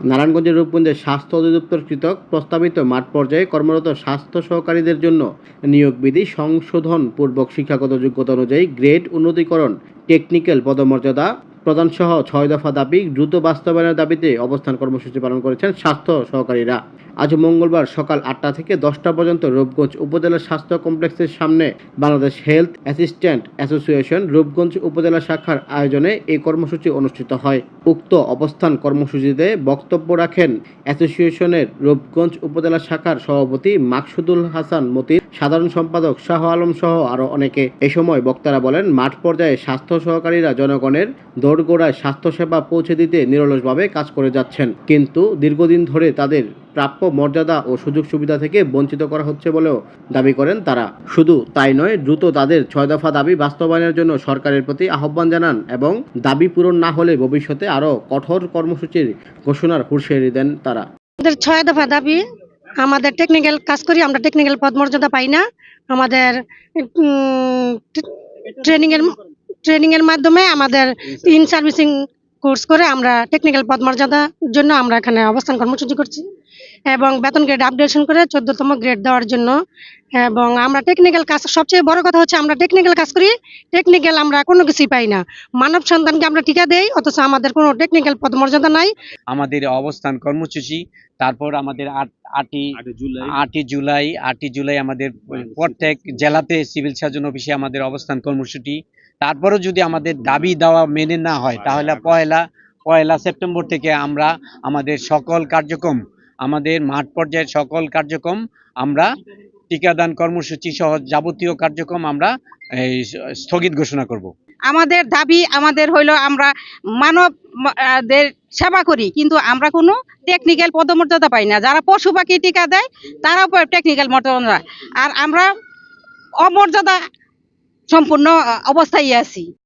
নারায়ণগঞ্জের রূপগঞ্জে স্বাস্থ্য অধিদপ্তর কর্তৃক প্রস্তাবিত মাঠ পর্যায়ে কর্মরত স্বাস্থ্য সহকারীদের জন্য নিয়োগ বিধি সংশোধন পূর্বক শিক্ষাগত যোগ্যতা অনুযায়ী গ্রেড উন্নতিকরণ, টেকনিক্যাল পদমর্যাদা প্রদানসহ ৬ দফা দাবি দ্রুত বাস্তবায়নের দাবিতে অবস্থান কর্মসূচি পালন করেছেন স্বাস্থ্য সহকারীরা। আজ মঙ্গলবার সকাল ৮টা থেকে ১০টা পর্যন্ত রূপগঞ্জ উপজেলা স্বাস্থ্য কমপ্লেক্সের সামনে Bangladesh health assistant association Rupganj উপজেলা শাখার আয়োজনে এই কর্মসূচি অনুষ্ঠিত হয়। উক্ত অবস্থান কর্মসূচিতে বক্তব্য রাখেন অ্যাসোসিয়েশনের রূপগঞ্জ উপজেলা শাখার সভাপতি মাকসুদুল হাসান মতিন, সাধারণ সম্পাদক শাহ আলম সহ আরও অনেকে। এ সময় বক্তারা বলেন, মাঠ পর্যায়ে স্বাস্থ্য সহকারীরা জনগণের দোরগোড়ায় স্বাস্থ্যসেবা পৌঁছে দিতে নিরলসভাবে কাজ করে যাচ্ছেন, কিন্তু দীর্ঘদিন ধরে তাদের প্রাপ্য মর্যাদা ও সুযোগ সুবিধা থেকে বঞ্চিত করা হচ্ছে বলেও দাবি করেন তারা। শুধু তাই নয়, দ্রুত তাদের ৬ দফা দাবি বাস্তবায়নের জন্য সরকারের প্রতি আহ্বান জানান এবং দাবি পূরণ না হলে ভবিষ্যতে আরও কঠোর কর্মসূচির ঘোষণার হুঁশিয়ারি দেন তারা। আমাদের ৬ দফা দাবি, আমাদের টেকনিক্যাল কাজ করি, আমরা টেকনিক্যাল পদমর্যাদা পাই না। আমাদের ট্রেনিং এর মাধ্যমে আমাদের ইন সার্ভিসিং কোর্স করে আমরা টেকনিক্যাল পদমর্যাদার জন্য আমরা এখানে অবস্থান কর্মসূচি করছি এবং বেতন গ্রেড আপডেশন করে ১৪তম গ্রেড দেওয়ার জন্য। এবং আমরা টেকনিক্যাল কাজ, সবচেয়ে বড় কথা হচ্ছে আমরা টেকনিক্যাল কাজ করি, টেকনিক্যাল আমরা কোনো কিছুই পাই না। মানব সন্তানকে আমরা টিকা দেই, অথচ আমাদের কোনো টেকনিক্যাল পদমর্যাদা নাই। আমাদের অবস্থান কর্মসূচি, তারপর আমাদের ৮ই জুলাই আমাদের প্রত্যেক জেলাতে সিভিল সার্জন অফিসে আমাদের অবস্থান কর্মসূচি। তারপরও যদি আমাদের দাবি দেওয়া মেনে না হয়, তাহলে পয়লা সেপ্টেম্বর থেকে আমরা আমাদের সকল কার্যক্রম, আমাদের মাঠ পর্যায়ের সকল কার্যক্রম, আমরা টিকাদান কর্মসূচি সহ যাবতীয় কার্যক্রম আমরা স্থগিত ঘোষণা করব। আমাদের দাবি আমাদের হইলো আমরা মানবদের সেবা করি, কিন্তু আমরা কোনো টেকনিক্যাল পদমর্যাদা পাই না। যারা পশু পাখি টিকা দেয় তারাও টেকনিক্যাল মর্যাদা, আর আমরা অমর্যাদা সম্পূর্ণ অবস্থায় আছি।